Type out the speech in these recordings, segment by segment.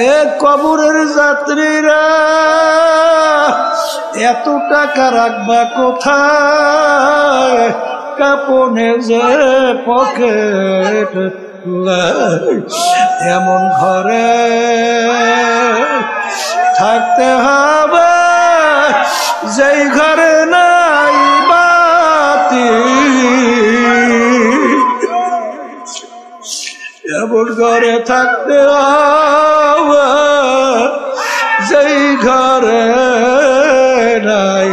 এ কবরের যাত্রীরা এত টাকা রাখবা কোথায়? কাপনে যে পকেট এমন ঘরে থাকতে হবে যেই ঘরে নাই বাতি, এমন ঘরে থাকতে হবে যেই ঘরে নাই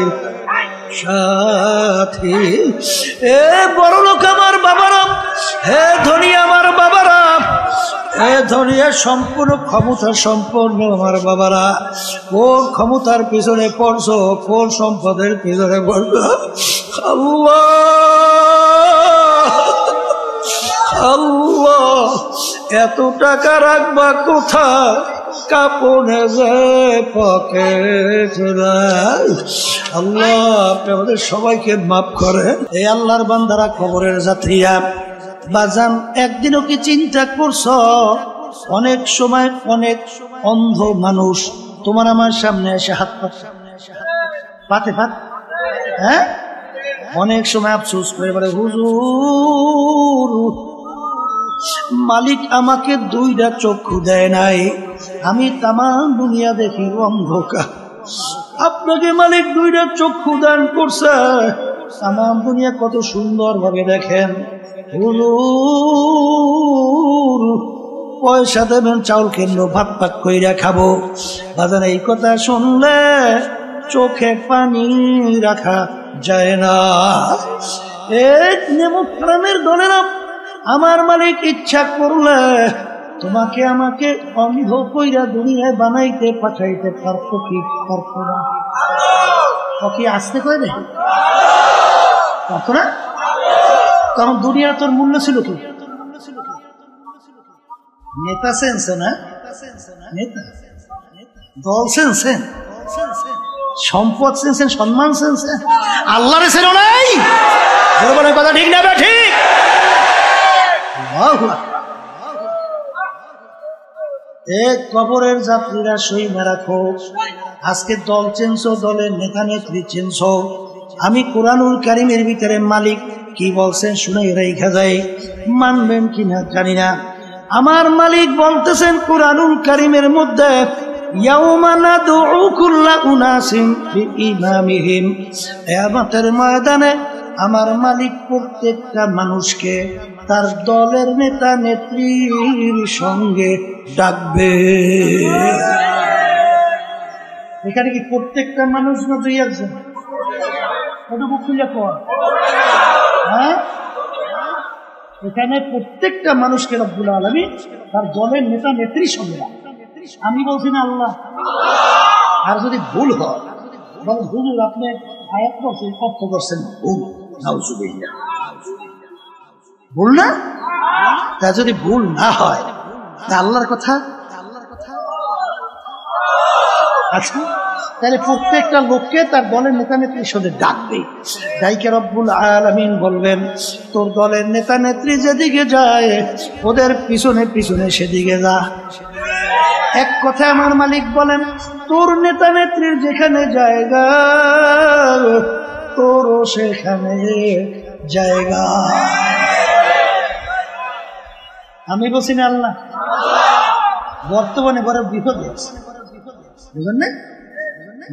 সাথী। এ বড় লোক আমার বাবারা, হে ধনী আমার বাবারা, হে ধনী সম্পূর্ণ ক্ষমতা সম্পন্ন আমার বাবারা, কোন ক্ষমতার পিছনে পড়ছো, কোন সম্পদের পিছনে পড়ছো? আল্লাহ আল্লাহ, এত টাকা রাখবা কোথায়? কাপনে যে পকেট নাই। আল্লাহ আপনি আমাদের সবাইকে মাফ করে। এই আল্লাহর বান্দারা কবরের যাত্রীরা বাজান, একদিনও কি চিন্তা করছো? অনেক সময় অনেক অন্ধ মানুষ তোমার আমার সামনে এসে হাত পাতে পাত, হ্যাঁ, অনেক সময় আফসোস করে বলে, হুজুর মালিক আমাকে দুইটা চক্ষু দেয় নাই, আমি তামাম দুনিয়া দেখি অন্ধকার। আপনাকে মালিক দুইটা চক্ষু দান করছে, তামাম দুনিয়া কত সুন্দর ভাবে দেখেন। হুজুর পয়সা দেবেন, চাউল কিনবো, ভাত পাক কইরা খাবো। বাজার এই কথা শুনলে চোখে পানি রাখা যায় না। এক নেমুক প্রাণের দলেরা আমার মালিক ইচ্ছা করলে তোমাকে আমাকে অন্ধ কইরা দুনিয়ায় বানাইতে পাঠাইতে পারতো কি পারতো না? ওকে আসতে কই রে পারতো না? কারণ দুনিয়া তোর মূল্য ছিল কি? নেতা সেন্সে না, নেতা দল সেন্সে, সম্পদ সেন্সে, সম্মান সেন্সে, আল্লাহরে ছিল নাই। কথা ঠিক না? ঠিক। কবরের যাত্রীরা সই রাখো, আজকে দল চেঞ্জ, দলের নেতা নেত্রী চেঞ্জ। আমি কুরআনুল কারীমের ভিতরে মালিক কি বলছেন শুনে রেখা যায়, মানবেন কিনা জানি না। আমার মালিক বলতেছেন কুরআনুল কারীমের মধ্যে, ইয়াউমা নাদউ কুল্লা উনাসিন বিইমামিহিম, কিয়ামতের ময়দানে আমার মালিক প্রত্যেকটা মানুষকে তার দলের নেতা নেত্রীর সঙ্গে ডাকবে। এখানে কি প্রত্যেকটা মানুষ না দুই একজন? হ্যাঁ, এখানে প্রত্যেকটা মানুষকে রব্বুল আলামিন তার দলের নেতা নেত্রীর সঙ্গে ডাকবে। আমি বলছি না আল্লাহ। আর যদি ভুল হয় বলেন, হুজুর আপনি আয়াত করছেন, অর্থ করছেন ভুল, নাউজুবিল্লাহ, ভুল না? তা যদি ভুল না হয় তা আল্লাহর কথা। আচ্ছা, তাহলে প্রত্যেকটা লোককে তার দলের নেতা নেত্রীর সঙ্গে ডাকবে। ডাইকে রব্বুল আলামিন বলবেন, তোর দলের নেতা নেত্রী যেদিকে যায় ওদের পিছনে পিছনে সেদিকে যা। এক কথা আমার মালিক বলেন, তোর নেতা নেত্রীর যেখানে জায়গা তোরও সেখানে জায়গা। আমি বলছি না আল্লাহ। বর্তমানে বড় বিপদে আছে, বুঝলেন না?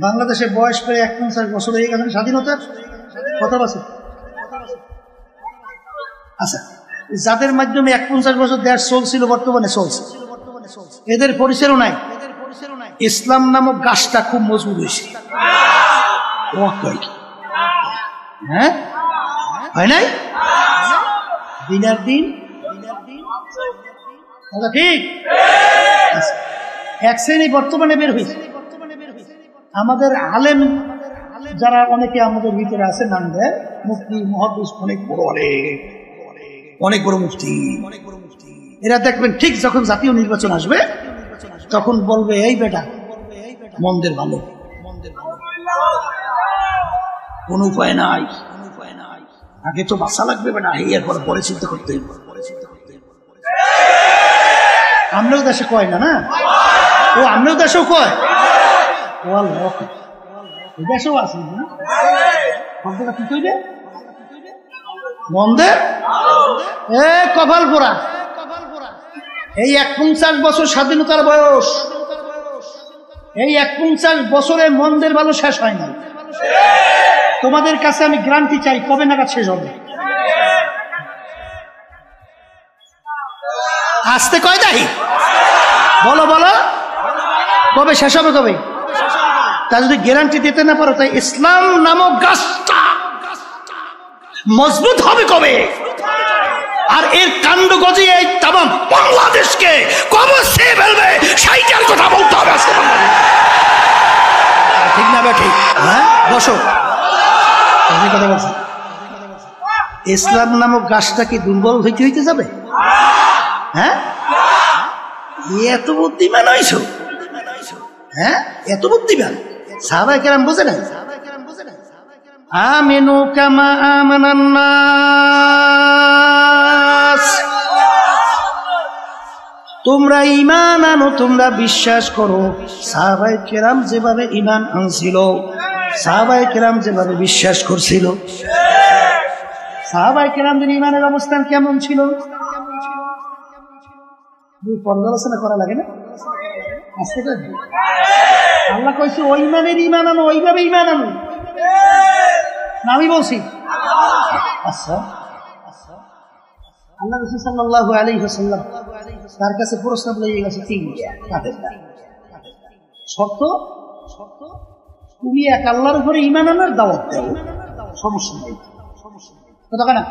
বাংলাদেশে বয়স প্রায় 51 বছর হয়ে গেছে স্বাধীনতার। কত বছর? আচ্ছা, যাদের মাধ্যমে 51 বছর দেশ চলছিল, বর্তমানে চলছে, এদের পরিচয়ও নাই। ইসলাম নামক গাছটা খুব মজবুত হয়েছে, হ্যাঁ হয় নাই? দিনের দিন ঠিক। এক শ্রেণী বর্তমানে বের হয়েছে, আমাদের আলেম যারা অনেকে আমাদের ভিতরে আছে, নাম দেয় মুফতি, মুহাদ্দিস, অনেক বড় অনেক বড় মুফতি। এরা দেখবেন ঠিক যখন জাতীয় নির্বাচন আসবে তখন বলবে, এই বেটা মন্দের ভালো, কোন উপায় নাই, আগে তো বাঁচা লাগবে বেটা, এরপর পরে চিন্তা করতে। আমরাও দেশে কয় না, না ও আমরাও দেশেও কয় ও আল্লাহ দেশেও আছে না শব্দটা কি কইবে মন্দে এ কপাল পোড়া এই 49 বছর স্বাধীনতার বয়স এই 49 বছরে মন্দের ভালো শেষ হয় না তোমাদের কাছে আমি গ্যারান্টি চাই কবে নাগাদ শেষ হবে আসতে কয় দাহি বলো বলো কবে শেষ হবে কবে তা যদি গ্যারান্টি দিতে না পারো তাই ইসলাম নামক গাছটা মজবুত হবে কবে আর এর কাণ্ড গজিয়ে এই তামাম বাংলাদেশকে কবে সে ফেলবে সেইটার কথা বলতে হবে ঠিক না ঠিক হ্যাঁ বসো কথা বলছি ইসলাম নামক গাছটা কি দুর্বল হইতে হইতে যাবে হ্যাঁ এত বুদ্ধিমান হইছো হ্যাঁ এত বুদ্ধিমান সাহাবায়ে কেরাম বোঝে না আমিনু কামা আমানান নাস তোমরা ঈমান আনো তোমরা বিশ্বাস করো সাহাবায়ে কেরাম যেভাবে ঈমান আনছিল সাহাবায়ে কেরাম যেভাবে বিশ্বাস করছিল সাহাবায়ে কেরামদের ঈমানের অবস্থান কেমন ছিল পর্যালোচনা করা লাগে না আজকে তো আল্লাহ কইছে ওই ইমানের ঈমান আনো ওইভাবে ঈমান আনো না আমি বলছি আচ্ছা আল্লাহ রাসূল সাল্লাল্লাহু আলাইহি ওয়াসাল্লাম তার কাছে প্রস্তাব লইয়ে গেছে তিনটা শর্ত তুমি এক আল্লাহর উপরে ঈমান আনার দাওয়াত দাও সমস্যা নেই কথা না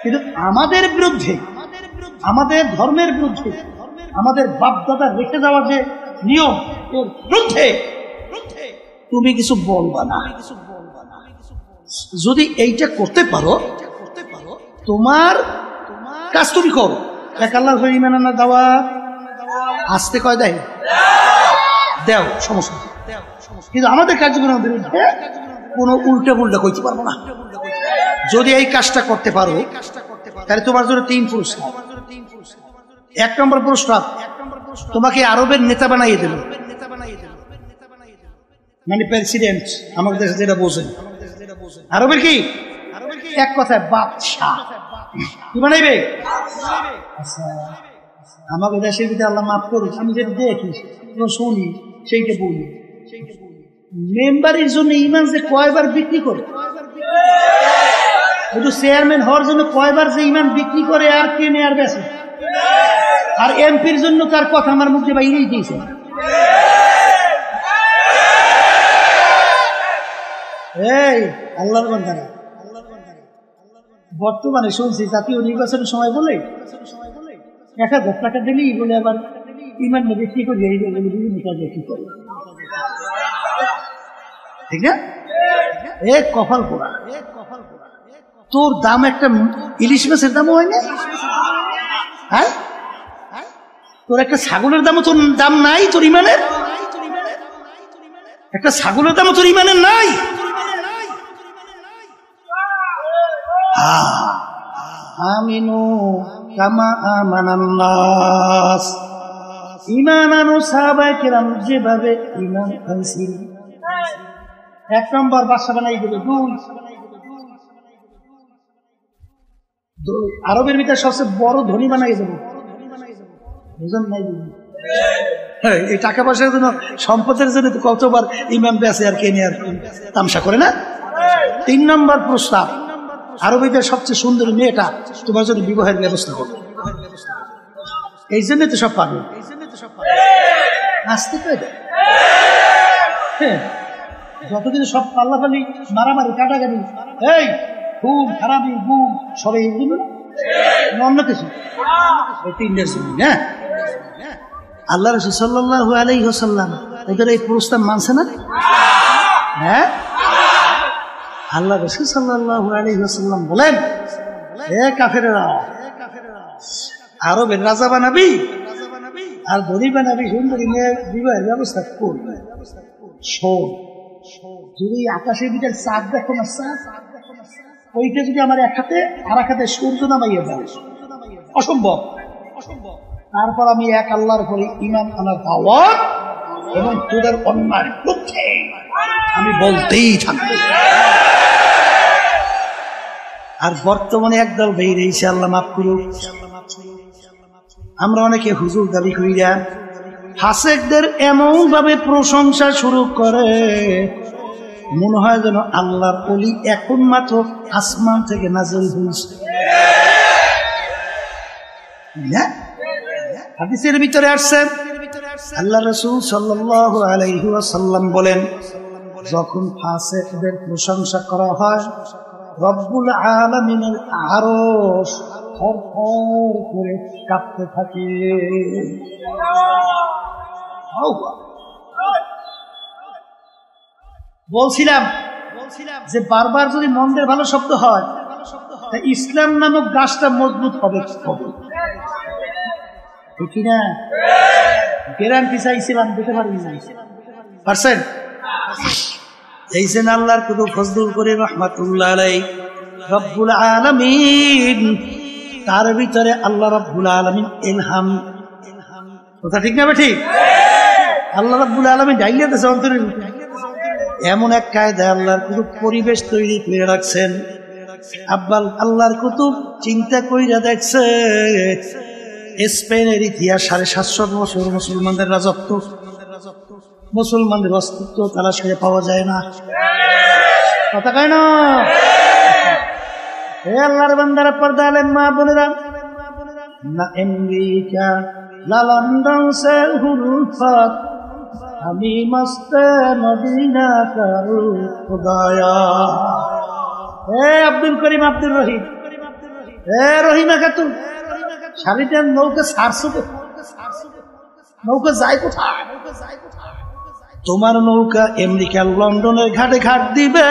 কিন্তু আমাদের বিরুদ্ধে আমাদের ধর্মের বিরুদ্ধে আমাদের বাপদাদা রেখে যাওয়ার যে নিয়ম এর বিরুদ্ধে তুমি কিছু বলবা না যদি এইটা করতে পারো তোমার কাজ তুমি করো এক আল্লাহর উপরে ঈমান আনার দাওয়াত আসতে কয় দেয় দেও সমস্যা কিন্তু আমাদের কার্যক্রমের বিরুদ্ধে কোনো উল্টা পুল্টা কইতে পারবো না যদি এই কাজটা করতে পারো তাহলে তোমার জন্য 3 পুরস্কার 1 নম্বর পুরস্কার তোমাকে আরবের নেতা বানাইয়ে দেব মানে প্রেসিডেন্ট আমাদের দেশে যেটা বোঝেন আরবের কি এক কথায় বাদশাহ কি বানাইবে আমাদের দেশের ভিতরে আল্লাহ মাফ করুক আমি যেটা দেখি শুনি সেইটা বলি মেম্বারের জন্য ঈমান যে কয়বার বিক্রি করে শুধু চেয়ারম্যান হওয়ার জন্য কয়বার যে ঈমান বিক্রি করে আর কেনে আর বেচে আর এমপির জন্য তার কথা আমার মুখে বাইরেই দিয়েছে এই আল্লাহর বান্দারা বর্তমানে শুনছি জাতীয় নির্বাচনের সময় বলে 1000 টাকা দিলেই বলে আবার ঈমান বিক্রি করে বিভিন্ন কাজ বিক্রি করে ঠিক না এ কপাল পোড়া তোর দাম একটা ইলিশ মাছের দামও হয় না হ্যাঁ তোর একটা ছাগলের দামও তোর দাম নাই তোর ঈমানের একটা ছাগলের দামও তোর ঈমানের নাই আমিনু কামা আমানান নাস ঈমান আনো সাহাবায়ে কেরাম যেভাবে ঈমান আনছিল 1 নম্বর বাদশা বানাই দিল 2 আরবের ভিতরে সবচেয়ে বড় ধনী বানাই দেব বুঝেন নাই এই টাকা পয়সার জন্য সম্পদের জন্য তো কতবার ইমাম বেঁচে আর কেনে আর তামসা করে না 3 নম্বর প্রস্তাব আরবিদের সবচেয়ে সুন্দর মেয়েটা তোমার জন্য বিবাহের ব্যবস্থা করবে এই জন্য তো সব পাবে আসতে তো যতদিন সব পাল্লাপাল্লি মারামারি কাটাকাটি এই খুব খারাপি গুম সবাই এগুলো অন্য কিছু এই 3টার জন্য হ্যাঁ আল্লাহ রাসূল সাল্লাল্লাহু আলাইহি ওয়াসাল্লাম ওদের এই প্রস্তাব মানছে না হ্যাঁ আল্লাহ রাসূল সাল্লাল্লাহু আলাইহি ওয়াসাল্লাম বলেন হে কাফেররা আরবের রাজা বানাবি আর ধনী বানাবি সুন্দরী মেয়ের বিবাহের ব্যবস্থা করবে শোন যদি আকাশের ভিতরে চাঁদ দেখো না চাঁদ ওইটা যদি আমার এক হাতে আর এক হাতে সূর্য নামাইয়া যায় অসম্ভব তারপর আমি এক আল্লাহর উপরে ঈমান আনার দাওয়াত এবং তোদের অন্যায়ের বিরুদ্ধে আমি বলতেই থাকবো। আর বর্তমানে একদল বেরিয়েছে, আল্লাহ মাফ করুক, আমরা অনেকে হুজুর দাবি করিয়া ফাসেকদের এমন ভাবে প্রশংসা শুরু করে মনে হয় যেন আল্লাহর ওলি এখন মাত্র আসমান থেকে নাযিল হয়েছে। হাদিসের ভিতরে আসছে আল্লাহ রাসূল সাল্লাল্লাহু আলাইহি ওয়াসাল্লাম বলেন, যখন ফাসেকদের প্রশংসা করা হয় রব্বুল আলামিনের আরশ থরথর করে কাঁপতে থাকে। বলছিলাম যে বারবার যদি মন্দের ভালো শব্দ হয় ইসলাম নামক গাছটা মজবুত হবে ঠিক না? গ্যারান্টি চাইছিলাম, দিতে পারবি না, পারছেন? এই যে আল্লাহর কুতুব ফজলুল করিম রাহমাতুল্লাহ আলাইহি রব্বুল আলামিন, তার ভিতরে আল্লাহ রব্বুল আলামিন ইলহাম, কথা ঠিক না ঠিক? আল্লাহ রব্বুল আলামিন ডাইলিয়া দেশে অন্তরের এমন এক কায়দায় আল্লাহর কুতুব পরিবেশ তৈরি করে রাখছেন। আব্বাল আল্লাহর কুতুব চিন্তা কইরা দেখছে স্পেনের ইতিহাস 750 বছর মুসলমানদের রাজত্ব, মুসলমানদের অস্তিত্ব তালাশ করে পাওয়া যায় না, কথা কয় না? হে আল্লাহর বান্দারা, পর্দা আলেম মা বোনেরা, না আমেরিকা না লন্ডন সে হুরফাত আমি মস্তে মদিনা কারু খুদায়া। হে আব্দুল করিম আব্দুল রহিম, হে রহিমা খাতুন, সারিটার নৌকা ছাড়ছো, নৌকা যায় কোথায়? তোমার নৌকা আমেরিকা লন্ডনের ঘাটে ঘাট দিবে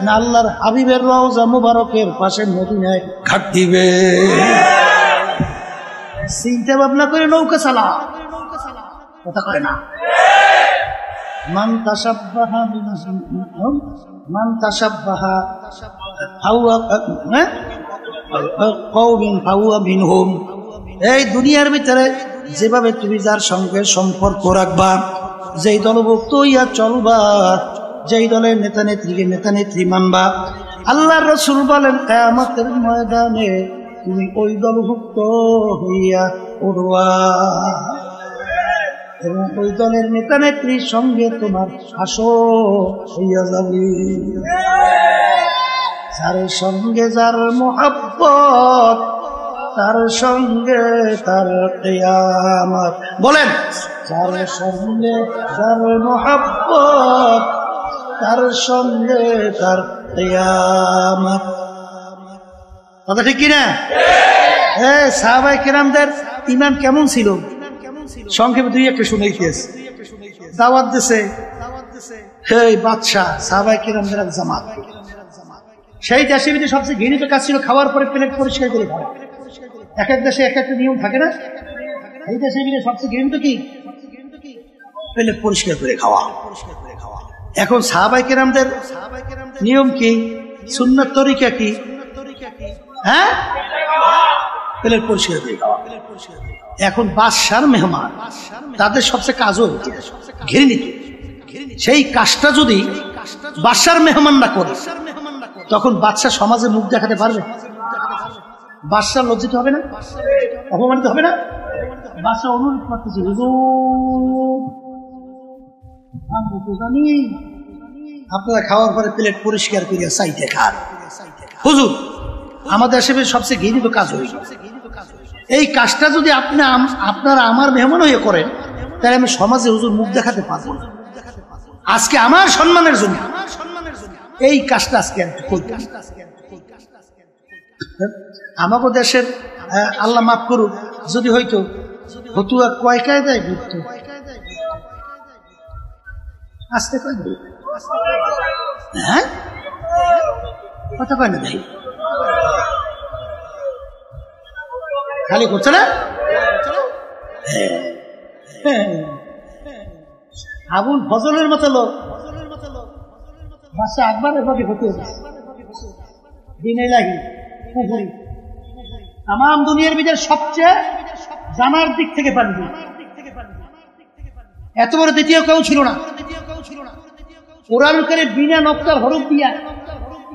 না আল্লাহর হাবিবের রওজা মুবারকের পাশে মদিনায় ঘাট দিবে? চিন্তা ভাবনা করে নৌকা চালা, কথা কয় না? মান তাশাব্বাহা মান তাশাব্বাহা কওমিন ফাহুয়া মিনহুম। এই দুনিয়ার ভিতরে যেভাবে তুমি যার সঙ্গে সম্পর্ক রাখবা, যেই দলভুক্ত হইয়া চলবা, যেই দলের নেতা নেত্রীকে নেতা নেত্রী মানবা, আল্লাহর রাসূল বলেন কিয়ামতের ময়দানে তুমি ওই দলভুক্ত হইয়া উঠবা এবং ওই দলের নেতা নেত্রীর সঙ্গে তোমার হাসর হইয়া যাবে। যার সঙ্গে যার মোহাব্বত তার সঙ্গে তার কিয়ামত। বলেন, যার সঙ্গে যার মোহাব্বত তার সঙ্গে তার কিয়ামত। কথা ঠিক কিনা? সাহাবায়ে কেরামদের ঈমান কেমন ছিল সংক্ষেপে দুই একটা শুনে গিয়েছে। দাওয়াত দিছে এই বাদশাহ, সাহাবায়ে কেরামদের এক জামাত, সেই দেশে বিদেশে সবচেয়ে ঘৃণিত কাজ ছিল খাওয়ার পরে প্লেট পরিষ্কার করে খাওয়া। এক এক দেশে এক একটা নিয়ম থাকে না? এই দেশে বিদেশে সবচেয়ে ঘৃণিত কি? প্লেট পরিষ্কার করে খাওয়া। এখন সাহাবায়ে কেরামদের নিয়ম কি, সুন্নাত তরিকা কি? হ্যাঁ, প্লেট পরিষ্কার করে খাওয়া। এখন বাদশার মেহমান, তাদের সবচেয়ে কাজও ঘৃণিত। সেই কাজটা যদি বাদশার মেহমানরা করে তখন বাদশা সমাজে মুখ দেখাতে পারবে? বাদশা লজ্জিত হবে না? অপমানিত হবে না? বাদশা অনুরোধ করতেছে, আপনারা খাওয়ার পরে প্লেট পরিষ্কার করিয়া চাইতে খান। হুজুর, আমাদের দেশে সবচেয়ে ঘৃণিত কাজ হয়ে গেছে, এই কাজটা যদি আপনারা আমার মেহমান হয়ে করেন তাহলে আমি সমাজে হুজুর মুখ দেখাতে পারবো না। আজকে আমার সম্মানের জন্য এই কাজটা আজকে আমাকে দেশের আল্লাহ মাফ করুক, যদি হইতো হতুয়া কয় কায়দায় ঘুরত, আসতে কয় হ্যাঁ কথা কয় না ভাই, খালি করছে না? আবুল ফজলের মতো লোক বাদশা আকবরের ভাবে হতে দিনে লাগি পুকুরি তাম দুনিয়ার ভিতরে সবচেয়ে জানার দিক থেকে পারবে। এত বড় দ্বিতীয় কেউ ছিল না। কোরআন কারীম বিনা নকশার হরফ দিয়া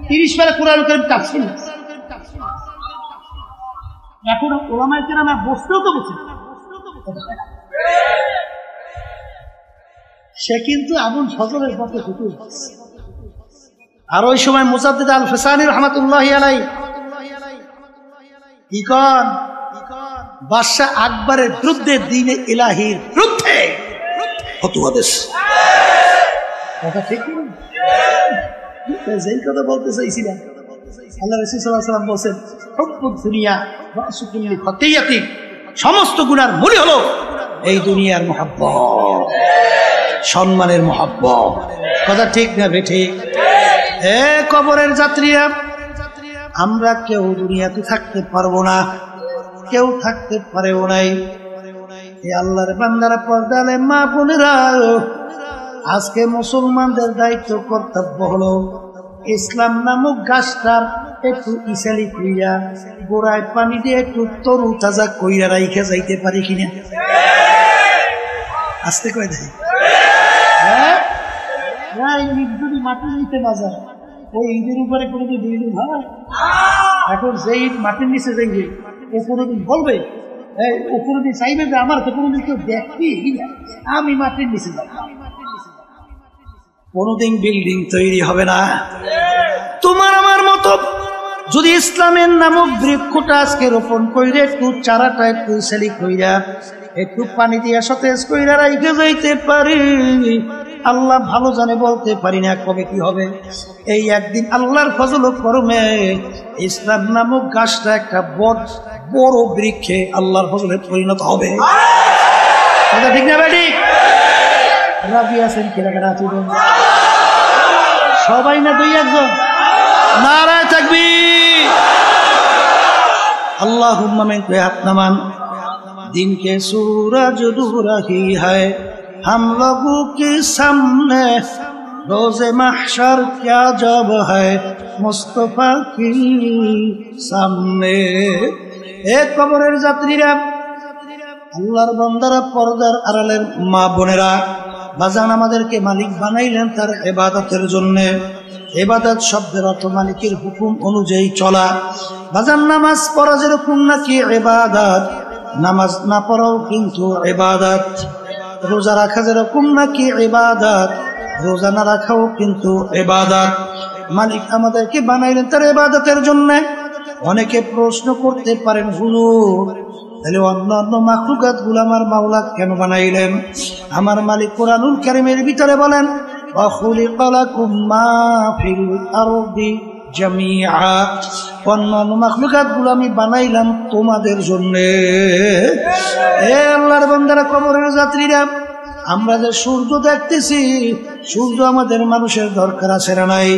30 পারা কোরআন কারীম তাফসীর। এখন ওলামায়ে কেরাম বসতেও তো বসে, সে কিন্তু আবুল ফজলের পথে ঢুকে। আর ওই সময় মুজাদ্দিদ আল ফিসানি রাহমাতুল্লাহি আলাইহি কি কন, বাদশাহ আকবরের বিরুদ্ধে দ্বীনে ইলাহির বিরুদ্ধে ফতোয়া দিয়েছে। কথা ঠিক না? যেই কথা বলতে চাইছিলাম, আল্লাহ রাসূল সাল্লাল্লাহু আলাইহি ওয়াসাল্লাম বলেন, হুব্বুদ দুনিয়া রাসু কুল্লি খাতিয়াতি, সমস্ত গুনার মূল হলো এই দুনিয়ার মহব্বত, সম্মানের মহব্বত। কথা ঠিক না বেঠিক? এ কবরের যাত্রীরা, আমরা কেউ দুনিয়াতে থাকতে পারবো না, কেউ থাকতে পারেও নাই। এই আল্লাহর বান্দারা, পর্দালে মা বোনেরা, আজকে মুসলমানদের দায়িত্ব কর্তব্য হলো ইসলাম নামক গাছটার একটু ইসালি কইরা গোড়ায় পানি দিয়ে একটু তরু তাজা কইরা রাইখে যাইতে পারি কিনা। আস্তে কয় দেয়, হ্যাঁ যদি মাটির নিচে না যায়, ওই ঈদের উপরে কোনোদিন বিল্ডিং হয়? এখন যে ঈদ মাটির নিচে যাইবে, ও কোনোদিন বলবে, ও কোনোদিন চাইবে যে আমার তো কোনোদিন কেউ দেখবি, আমি মাটির নিচে যাব। কোনোদিন বিল্ডিং তৈরি হবে না। তোমার আমার মতো যদি ইসলামের নামক বৃক্ষটা আজকে রোপণ কইরে, একটু চারাটা একটু সেলি কইরা, একটু পানি দিয়া সতেজ কইরা রাইখে যাইতে পারি, আল্লাহ ভালো জানে, বলতে পারি না কবে কি হবে। এই একদিন আল্লাহর ফজল করমে ইসলাম নামক গাছটা একটা বড় বৃক্ষে আল্লাহর ফজলে পরিণত হবে। কথা ঠিক না বেটি? রাজি আছেন কিনা? সবাই না দুই একজন? নারায়ে তাকবীর। अल्लाहुम्मा में कोई हाथ नमान। दिन के सूरज डूब रही है हम लोगों के सामने, रोज़े महशर क्या जब है मुस्तफा की सामने। एक कबरेर যাত্রীরা, আল্লাহর বান্দারা, পর্দার আড়ালের মা বোনেরা, বাজান আমাদেরকে মালিক বানাইলেন তার ইবাদতের জন্য। ইবাদত শব্দের অর্থ মালিকের হুকুম অনুযায়ী চলা। বাজান নামাজ পড়া যেরকম নাকি ইবাদত, নামাজ না পড়াও কিন্তু ইবাদত। রোজা রাখা যেরকম নাকি ইবাদত, রোজা না রাখাও কিন্তু ইবাদত। মালিক আমাদেরকে বানাইলেন তার ইবাদতের জন্য। অনেকে প্রশ্ন করতে পারেন, হুজুর তাহলে অন্যান্য মাখলুকাত গুলো আমার মাওলা কেন বানাইলেন? আমার মালিক কোরআনুল কারীমের ভিতরে বলেন, ওয়াখুলিকা লাকুম মা ফিল আরদি জামিআ, অন্যান্য মাখলুকাত গুলো আমি বানাইলাম তোমাদের জন্য। এ আল্লাহর বান্দারা, কবরের যাত্রীরা, আমরা যে সূর্য দেখতেছি, সূর্য আমাদের মানুষের দরকার আছে না নাই?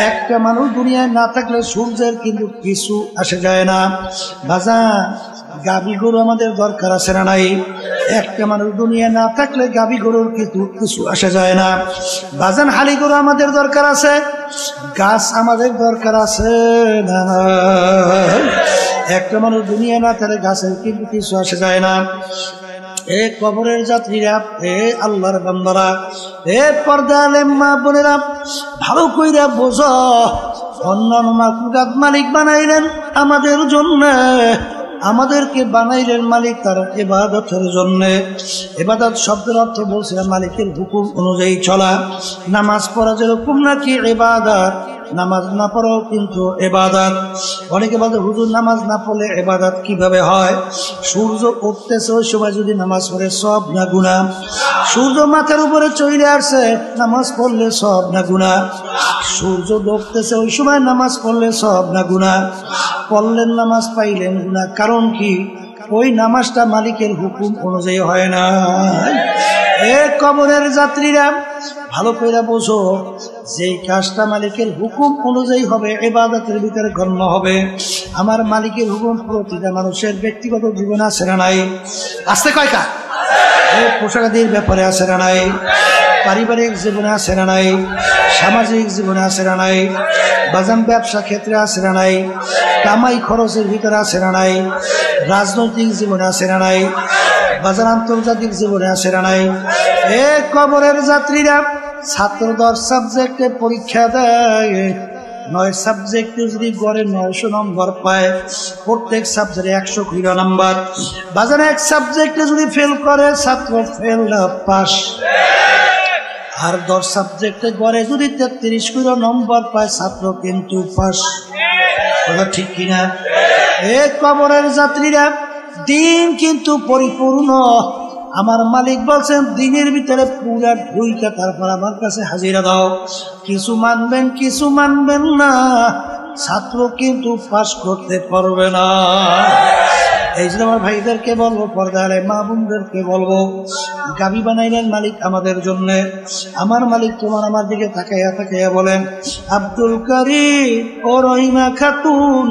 একটা মানুষ দুনিয়ায় না থাকলে সূর্যের কিন্তু কিছু আসে যায় না। বাজান, গাভী গরু আমাদের দরকার আছে না নাই? একটা মানুষ দুনিয়া না থাকলে গাভী গরুর কিন্তু কিছু আসে যায় না। বাজান, হালি গরু আমাদের দরকার আছে, গাছ আমাদের দরকার আছে না? একটা মানুষ দুনিয়া না থাকলে গাছের কিন্তু কিছু আসে যায় না। এ কবরের যাত্রীরা, এ আল্লাহর বান্দারা, এ পর্দা আলেম মা বোনেরা, ভালো কইরা বোঝো, অন্যান্য মাখলুকাত মালিক বানাইলেন আমাদের জন্য। আমাদেরকে বানাইলেন মালিক তার ইবাদতের জন্য। ইবাদত শব্দের অর্থ বলছে মালিকের হুকুম অনুযায়ী চলা। নামাজ পড়া যেরকম নাকি ইবাদত, নামাজ না পড়াও কিন্তু ইবাদত। অনেকে বলে, হুজুর নামাজ না পড়লে ইবাদত কিভাবে হয়? সূর্য উঠতেছে ওই সময় যদি নামাজ পড়ে সব না গুনাহ? সূর্য মাথার উপরে চলে আসছে, নামাজ পড়লে সব না গুনাহ? সূর্য ডুবতেছে ওই সময় নামাজ পড়লে সব না গুনাহ? পড়লেন নামাজ, পাইলেন গুনাহ। কারণ কি? ওই নামাজটা মালিকের হুকুম অনুযায়ী হয় না। এ কবরের যাত্রীরা, ভালো করে বোঝো, যেই কাজটা মালিকের হুকুম অনুযায়ী হবে, ইবাদতের ভিতরে গণ্য হবে। আমার মালিকের হুকুম প্রতিটা মানুষের ব্যক্তিগত জীবনে আছে না নাই? আসতে কয়টা? পোশাকাদির ব্যাপারে আছে না নাই? পারিবারিক জীবনে আছে না নাই? সামাজিক জীবনে আছে না নাই? বাজান ব্যবসা ক্ষেত্রে আছে না নাই? কামাই খরচের ভিতরে আছে না নাই? রাজনৈতিক জীবনে আছে না নাই, বাজার আন্তর্জাতিক জীবনে আছে না নাই। এ কবরের যাত্রীরা ছাত্র 10 সাবজেক্টে পরীক্ষা দেয়, 9 সাবজেক্টে যদি গড়ে 900 নম্বর পায়, প্রত্যেক সাবজেক্টে 100 করে নাম্বার। বাজারে এক সাবজেক্টে যদি ফেল করে ছাত্র ফেল না পাস, আর 10 সাবজেক্টে গড়ে যদি 33 করে নম্বর পায় ছাত্র কিন্তু পাস। কথা ঠিক কিনা? এ কবরের যাত্রীরা দিন কিন্তু পরিপূর্ণ। আমার মালিক বলছেন দিনের ভিতরে পুরা ঢুইকা তারপর আমার কাছে হাজিরা দাও। কিছু মানবেন কিছু মানবেন না, ছাত্র কিন্তু পাস করতে পারবে না। এই জন্য আমার ভাইদেরকে বলবো, পর্দারে মা বোনদেরকে বলবো, গাবি বানাইলেন মালিক আমাদের জন্য। আমার মালিক তোমার আমার দিকে তাকাইয়া তাকাইয়া বলেন, আব্দুল কারিম ও রহিমা খাতুন,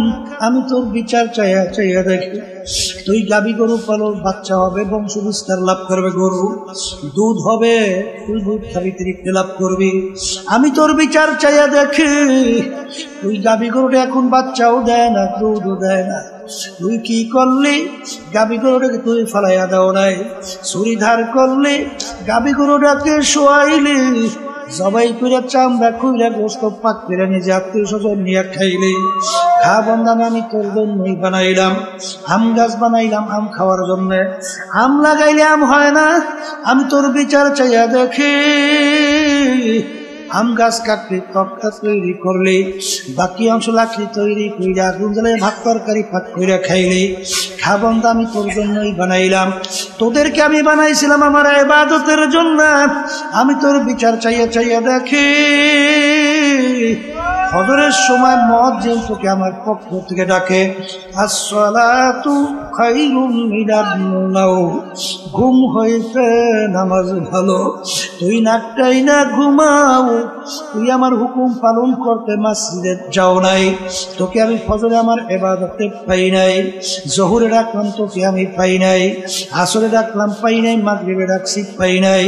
আমি তোর বিচার চাইয়া চাইয়া দেখি। তুই গাবি গরু পালো, বাচ্চা হবে, বংশ বিস্তার লাভ করবে, গরু দুধ হবে, তুই দুধ খাবি, তৃপ্তি লাভ করবি। আমি তোর বিচার চাইয়া দেখি, তুই গাবি গরুটা এখন বাচ্চাও দেয় না, দুধও দেয় না। তুই কি করলি? গাবি গরুটাকে তুই ফালাইয়া দাও নাই, ছুরি ধার করলি, গাবি গরুটাকে শোয়াইলি, জবাই করে চামড়া খুইলে গোস্ত পাক করে নিজে আত্মীয় স্বজন নিয়ে খাইলি। খা বন্ধান, আমি তোর জন্যই বানাইলাম। আম গাছ বানাইলাম আম খাওয়ার জন্য, আম লাগাইলে আম হয় না, আমি তোর বিচার চাইয়া দেখি। আম গাছ কাটলি, তক্তা তৈরি করলি, বাকি অংশ লাকড়ি তৈরি করে আগুন জ্বালিয়ে ভাত তরকারি পাক করে খাইলি। খাবন তো আমি তোর জন্যই বানাইলাম, তোদেরকে আমি বানাইছিলাম আমার ইবাদতের জন্য। আমি তোর বিচার চাইয়া চাইয়া দেখি। ফজরের সময় মুয়াজ্জিন তোকে আমার পক্ষ থেকে ডাকে, আসসালাতু খায়রুম মিনান নাওম, ঘুম হইতে নামাজ ভালো। তুই নাকটাই না ঘুমাও, তুই আমার হুকুম পালন করতে মসজিদে যাও নাই। তোকে আমি ফজরে আমার ইবাদতে পাই নাই, জোহরে ডাকলাম তোকে আমি পাই নাই, আসরে ডাকলাম পাই নাই, মাগরিবে ডাকছি পাই নাই,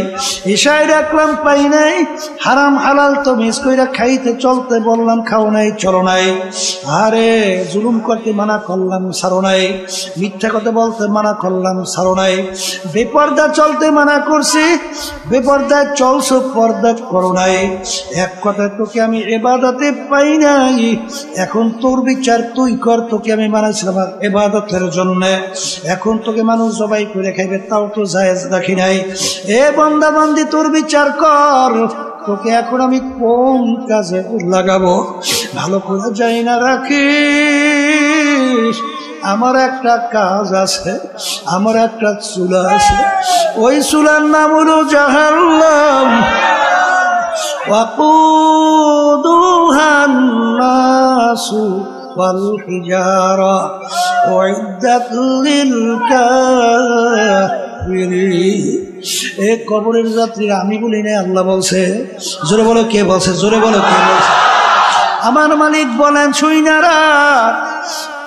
ইশায় ডাকলাম পাই নাই। হারাম হালাল তো মিস কইরা খাইতে চলতে বললাম, খাও নাই, চলো নাই। আরে জুলুম করতে মানা করলাম, ছাড়ো নাই। মিথ্যা কথা বলতে মানা করলাম, ছাড়ো নাই। বেপর্দা চলতে মানা করছি, বেপর্দায় চলছো, পর্দা করো নাই। এক কথায় তোকে আমি ইবাদতে পাই নাই। এখন তোর বিচার তুই কর, তোকে আমি বানাইছিলাম ইবাদতের জন্য। এখন তোকে মানুষ জবাই করে খাইবে, তাও তো জায়েজ রাখি নাই। এ বান্দা বান্দি তোর বিচার কর, তোকে এখন আমি কোন কাজে লাগাবো ভালো করে যাই না রাখিস। আমার একটা কাজ আছে, আমার একটা চুলা আছে, ওই চুলার নাম হলো জাহান্নাম। ওয়াকুদুহান নাসু ওয়াল হিজারা উইদ্দাত লিল কাফিরিন। এ কবরের যাত্রীরা আমি বলি না, আল্লাহ বলছে। জোরে বলো কে বলছে? জোরে বলো কে বলছে? আমার মালিক বলেন, শুইনারা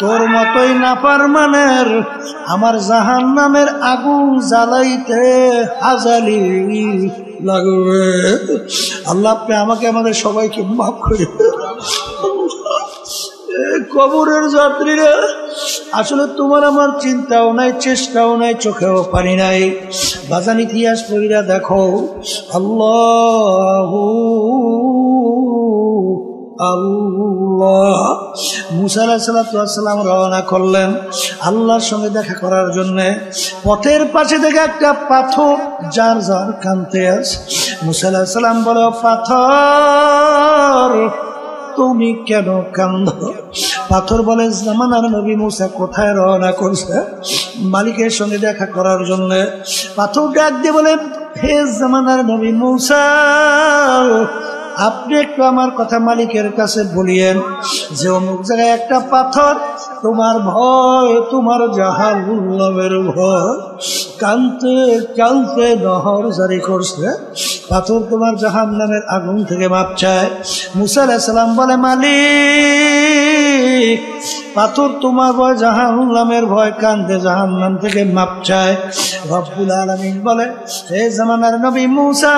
তোর মতোই নাফরমানের আমার জাহান্নামের আগুন জ্বালাইতে হাজালি লাগবে। আল্লাহ আপনি আমাকে আমাদের সবাইকে মাফ করে। কবরের যাত্রীরা আসলে তোমার আমার চিন্তাও নাই, চেষ্টাও নাই, চোখেও পানি নাই। বাজান ইতিহাস পড়িয়া দেখো, আল্লাহু আল্লাহ। মুসা আলাইহিস সালাম রওনা করলেন আল্লাহর সঙ্গে দেখা করার জন্য। পথের পাশে থেকে একটা পাথর যার যার কাঁদতে আছে। মুসা আলাইহিস সালাম বলে, পাথর তুমি কেন কাঁদো? পাথর বলে, জামানার নবী মুসা কোথায় রওনা করছে? মালিকের সঙ্গে দেখা করার জন্য। পাথর ডাক দিয়ে বলে, হে জামানার নবী মুসা, আপনি একটু আমার কথা মালিকের কাছে বলিয়েন যে অমুক জায়গায় একটা পাথর তোমার ভয়, তোমার জাহান্নামের ভয়, কানতে কানতে নহর জারি করছে। পাথর তোমার জাহান্নামের আগুন থেকে মাপ চায়। মুসা আলাইহিস সালাম বলে, মালিক পাথর তোমার ভয়, জাহান্নামের ভয়, কান্দে জাহান্নাম থেকে মাপ চায়। রব্বুল আলামিন বলে, হে জামানার নবী মুসা,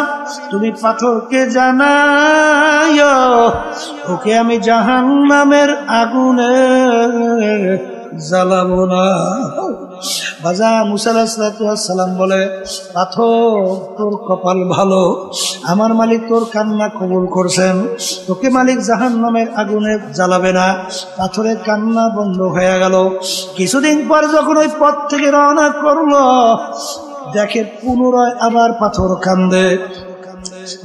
তুমি পাথরকে জানাইও ওকে আমি জাহান্নামের আগুনে জ্বালাবো না। বাজান মুসা আলাইহিস সালাম বলে, পাথর তোর কপাল ভালো, আমার মালিক তোর কান্না কবুল করছেন, তোকে মালিক জাহান্নামের আগুনে জ্বালাবে না। পাথরের কান্না বন্ধ হয়ে গেল। কিছুদিন পর যখন ওই পথ থেকে রওনা করলো, দেখে পুনরায় আবার পাথর কান্দে।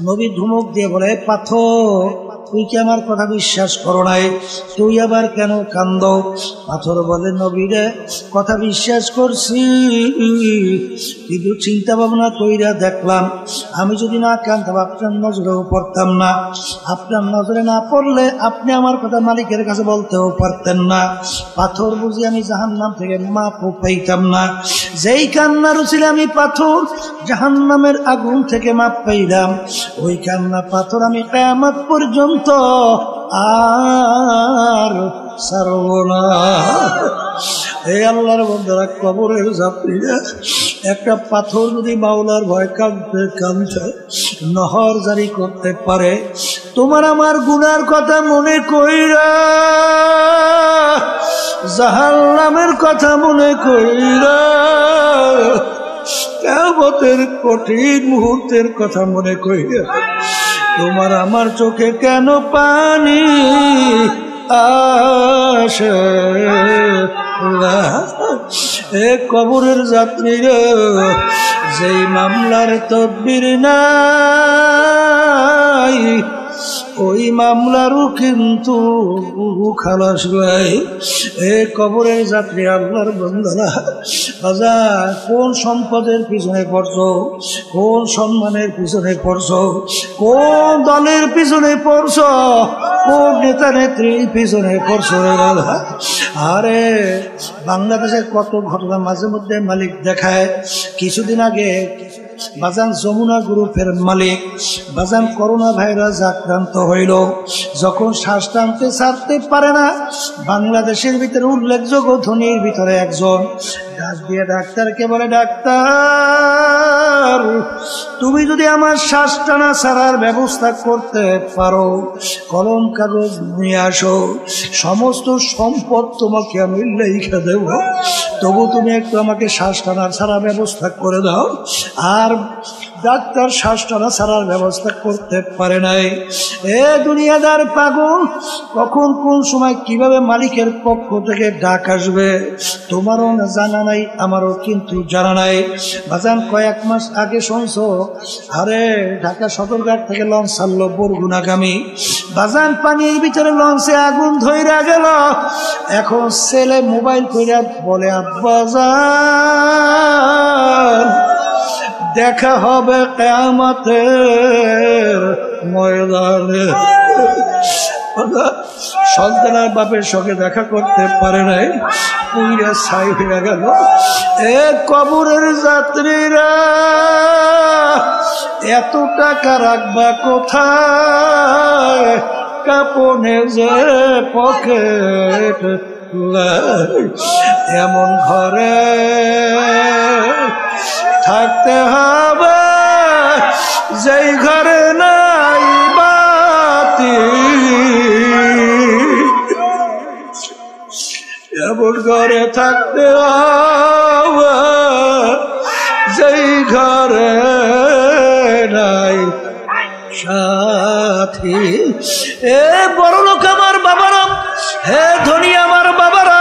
নবী ধমক দিয়ে বলে, পাথর তুই কি আমার কথা বিশ্বাস করো নাই? তুই আবার কেন কান্দ? পাথর বলে, নবী রে, কথা বিশ্বাস করছি, কিন্তু চিন্তা ভাবনা কইরা দেখলাম আমি যদি না কান্দতাম আপনার নজরেও পড়তাম না, আপনার নজরে না পড়লে আপনি আমার কথা মালিকের কাছে বলতেও পারতেন না। পাথর বুঝি আমি জাহান্নাম থেকে মাপও পাইতাম না। যেই কান্নার উচিলে আমি পাথর জাহান্নামের আগুন থেকে মাপ পাইলাম, ওই কান্না পাথর আমি কিয়ামত পর্যন্ত আর ছাড়ব না। এই আল্লাহর বান্দারা, কবরের যাত্রীরা, একটা পাথর যদি মাওলার ভয় কাঁদতে কাঁদতে নহর জারি করতে পারে, তোমার আমার গুনার কথা মনে কইরা, জাহান্নামের কথা মনে কইরা, কিয়ামতের কঠিন মুহূর্তের কথা মনে কইরা, তোমার আমার চোখে কেন পানি আসে না? এ কবরের যাত্রীরা, যেই মামলার তদবির নাই, ওই মামলারও কিন্তু খালাস ভাই। এ কবরের যাত্রী আল্লাহর বান্দারা, বাজার কোন সম্পদের পিছনে পড়ছো, কোন সম্মানের পিছনে পড়ছো, কোন দলের পিছনে পড়ছো, কোন নেতা নেত্রীর পিছনে পড়ছো রে বাবা? আরে বাংলাদেশের কত ঘটনা মাঝে মধ্যে মালিক দেখায়। কিছুদিন আগে বাজান যমুনা গ্রুপের মালিক বাজান করোনা ভাইরাস আক্রান্ত হইল। যখন শ্বাস টানতে ছাড়তে পারে না, বাংলাদেশের ভিতরে উল্লেখযোগ্য ধনীর ভিতরে একজন ডাক দিয়ে ডাক্তারকে বলে, ডাক্তার তুমি যদি আমার শ্বাস টানা ছাড়ার ব্যবস্থা করতে পারো, কলম কাগজ নিয়ে আসো, সমস্ত সম্পদ তোমাকে আমি লিখে দেব, তবু তুমি একটু আমাকে শ্বাস টানার ছাড়ার ব্যবস্থা করে দাও। আর ডাক্তার শ্বাস টানা ছাড়ার ব্যবস্থা করতে পারে নাই। এ দুনিয়াদার পাগল, কখন কোন সময় কিভাবে মালিকের পক্ষ থেকে ডাক আসবে তোমারও জানা নাই, আমারও কিন্তু জানা নাই। বাজান কয়েক মাস আগে শুনছো, আরে ঢাকা সদরঘাট থেকে লঞ্চ ছাড়লো বরগুনাগামী। বাজান পানির ভিতরে লঞ্চে আগুন ধইরা গেল। এখন ছেলে মোবাইল কইরা বলে, আব্বাজান দেখা হবে কিয়ামতের ময়দানে। সন্তানের বাপের সঙ্গে দেখা করতে পারে নাই, পুইরা ছাই হয়ে গেল। এ কবরের যাত্রীরা, এত টাকা রাখবা কোথায়? কাপনে যে পকেট, এমন ঘরে থাকতে হবে যেই ঘরে নাই বাতি, এমন ঘরে থাকতে হবে যেই ঘরে নাই সাথী। এ বড় লোক আমার বাবারা, হে ধনী আমার বাবারা,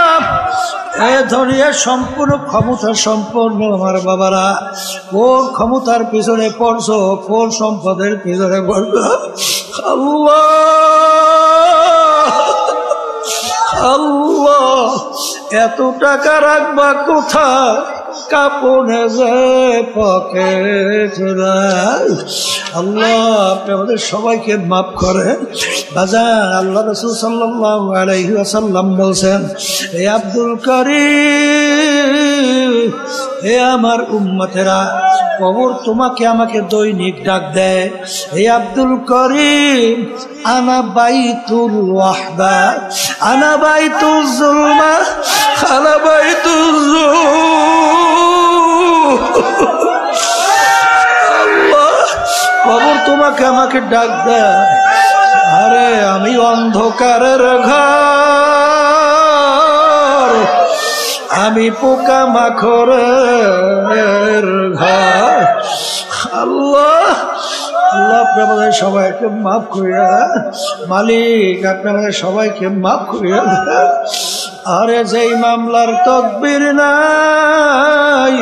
হে ধনীর সম্পূর্ণ ক্ষমতা সম্পন্ন আমার বাবারা, কোন ক্ষমতার পিছনে পড়ছো, কোন সম্পদের পিছনে পড়ছো? আল্লাহ আল্লাহ, এত টাকা রাখবা কোথায়? কাপনে যে পকেট নাই। আল্লাহ আপনি আমাদের সবাইকে মাফ করেন। বাজার আল্লাহ রাসূল সাল্লাল্লাহু আলাইহি ওয়াসাল্লাম বলছেন, হে আব্দুল কারীম, হে আমার উম্মতেরা, কবর তোমাকে আমাকে দৈনিক ডাক দেয়, হে আব্দুল করিম, আনা বাইতুল ওয়াহদা, আনা বাইতুল যুলমা, আনা বাইতুল আল্লাহ, কবর তোমাকে আমাকে ডাক দেয়। আরে আমি অন্ধকারের ঘর, আমি পোকা মাখরের ঘর। আল্লাহ আল্লাহ আপনি আমাদের সবাইকে মাফ করিয়া, মালিক আপনি আমাদের সবাইকে মাফ করিয়া। আরে যেই মামলার তকবির নাই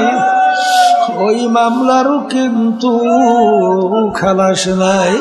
ওই মামলারও কিন্তু খালাস নাই।